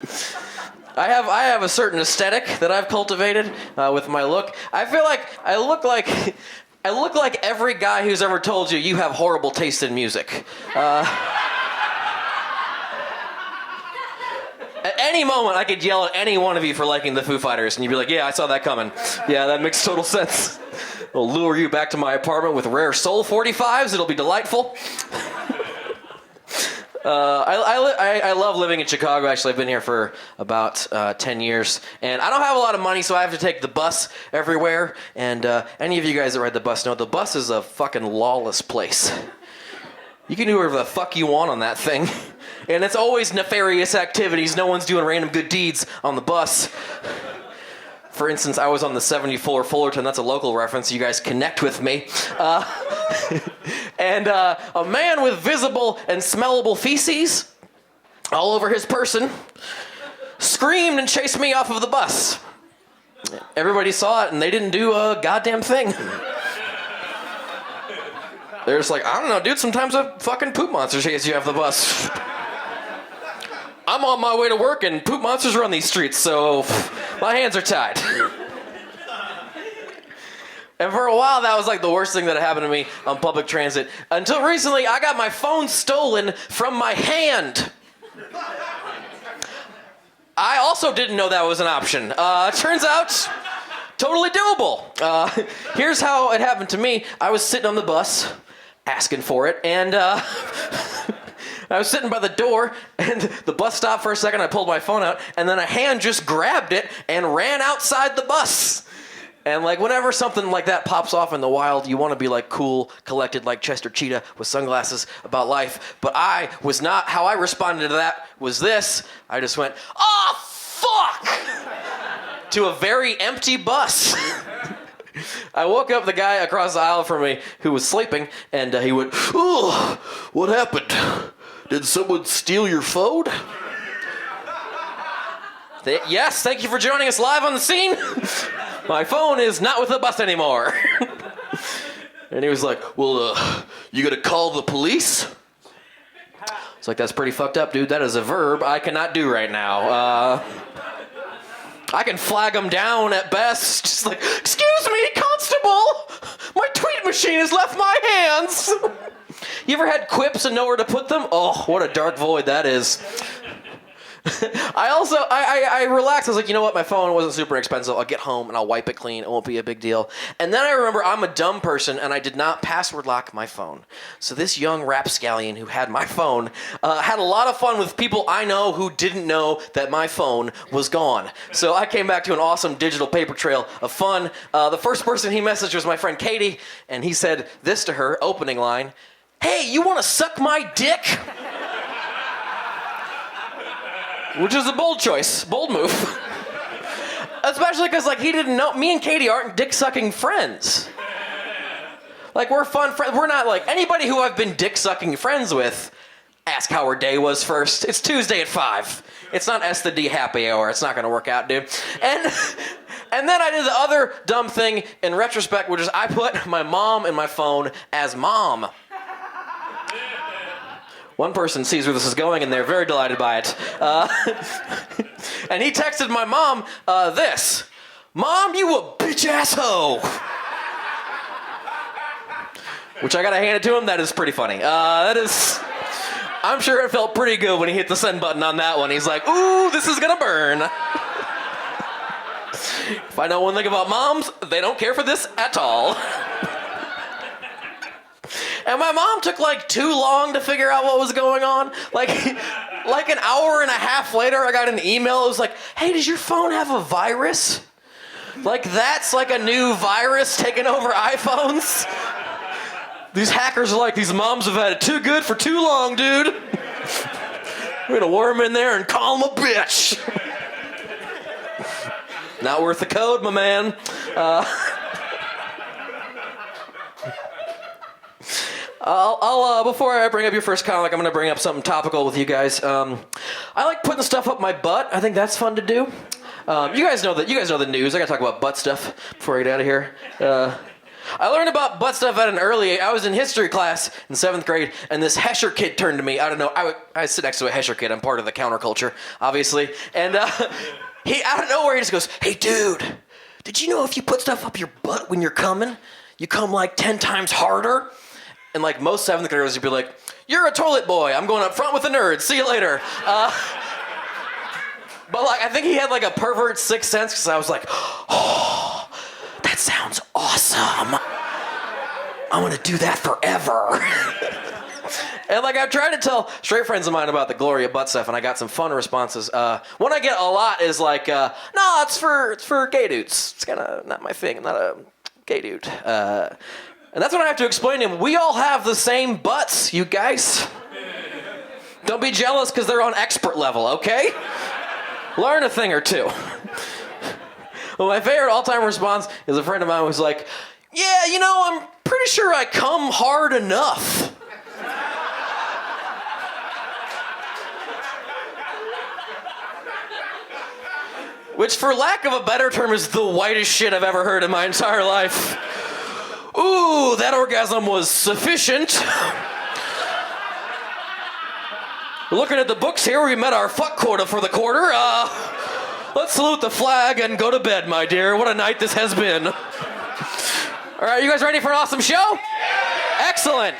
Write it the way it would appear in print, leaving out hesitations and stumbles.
I have a certain aesthetic that I've cultivated with my look. I feel like I look like every guy who's ever told you have horrible taste in music. At any moment, I could yell at any one of you for liking the Foo Fighters, and you'd be like, yeah, I saw that coming. Yeah, that makes total sense. I'll lure you back to my apartment with rare Soul 45s. It'll be delightful. I love living in Chicago. Actually, I've been here for about 10 years. And I don't have a lot of money, so I have to take the bus everywhere. And any of you guys that ride the bus know the bus is a fucking lawless place. You can do whatever the fuck you want on that thing. And it's always nefarious activities. No one's doing random good deeds on the bus. For instance, I was on the 74 Fullerton. That's a local reference. You guys connect with me. And a man with visible and smellable feces all over his person screamed and chased me off of the bus. Everybody saw it, and they didn't do a goddamn thing. They're just like, I don't know, dude, sometimes a fucking poop monster chases you off the bus. I'm on my way to work, and poop monsters run these streets, so my hands are tied. And for a while, that was like the worst thing that happened to me on public transit. Until recently, I got my phone stolen from my hand. I also didn't know that was an option. Turns out, totally doable. Here's how it happened to me. I was sitting on the bus, asking for it, and I was sitting by the door, and the bus stopped for a second. I pulled my phone out, and then a hand just grabbed it and ran outside the bus. And like whenever something like that pops off in the wild, you want to be like cool, collected like Chester Cheetah with sunglasses about life. But I was not. How I responded to that was this. I just went, "Oh, fuck!" to a very empty bus. I woke up the guy across the aisle from me who was sleeping, and he went, "Oh, what happened? Did someone steal your phone?" Yes, thank you for joining us live on the scene. My phone is not with the bus anymore. And he was like, well, you gonna call the police? It's like, that's pretty fucked up, dude. That is a verb I cannot do right now. I can flag them down at best. Just like, excuse me, constable. My tweet machine has left my hands. You ever had quips and nowhere to put them? Oh, what a dark void that is. I relaxed. I was like, you know what? My phone wasn't super expensive. I'll get home and I'll wipe it clean. It won't be a big deal. And then I remember I'm a dumb person and I did not password lock my phone. So this young rapscallion who had my phone had a lot of fun with people I know who didn't know that my phone was gone. So I came back to an awesome digital paper trail of fun. The first person he messaged was my friend Katie, and he said this to her, opening line, "Hey, you want to suck my dick?" Which is a bold choice, bold move. Especially because, like, he didn't know, me and Katie aren't dick-sucking friends. Like, we're fun friends. We're not, like, anybody who I've been dick-sucking friends with, ask how her day was first. It's Tuesday at 5. It's not S the D happy hour. It's not going to work out, dude. And then I did the other dumb thing in retrospect, which is I put my mom in my phone as mom. One person sees where this is going, and they're very delighted by it. And he texted my mom this. "Mom, you a bitch-ass hoe." Which I gotta hand it to him, that is pretty funny. I'm sure it felt pretty good when he hit the send button on that one. He's like, ooh, this is gonna burn. If I know one thing about moms, they don't care for this at all. And my mom took like too long to figure out what was going on. Like an hour and a half later, I got an email. It was like, hey, does your phone have a virus? Like that's like a new virus taking over iPhones. These hackers are like, these moms have had it too good for too long, dude. We're gonna worm in there and call them a bitch. Not worth the code, my man. I'll before I bring up your first comic, I'm going to bring up something topical with you guys. I like putting stuff up my butt. I think that's fun to do. You guys know the news. I got to talk about butt stuff before I get out of here. I learned about butt stuff at an early age. I was in history class in 7th grade, and this Hesher kid turned to me. I don't know. I sit next to a Hesher kid. I'm part of the counterculture, obviously. And he, out of nowhere, he just goes, "Hey, dude, did you know if you put stuff up your butt when you're coming, you come like 10 times harder?" And like most 7th graders would be like, "You're a toilet boy. I'm going up front with the nerds. See you later." But like, I think he had like a pervert sixth sense, because I was like, "Oh, that sounds awesome. I'm gonna do that forever." And like, I've tried to tell straight friends of mine about the glory of butt stuff, and I got some fun responses. One I get a lot is like, "No, it's for gay dudes. It's kind of not my thing. I'm not a gay dude." And that's what I have to explain to him. We all have the same butts, you guys. Don't be jealous because they're on expert level, okay? Learn a thing or two. Well, my favorite all-time response is a friend of mine was like, "Yeah, you know, I'm pretty sure I come hard enough." Which, for lack of a better term, is the whitest shit I've ever heard in my entire life. Ooh, that orgasm was sufficient. Looking at the books here, we met our fuck quota for the quarter. Let's salute the flag and go to bed, my dear. What a night this has been. All right, you guys ready for an awesome show? Yeah! Excellent.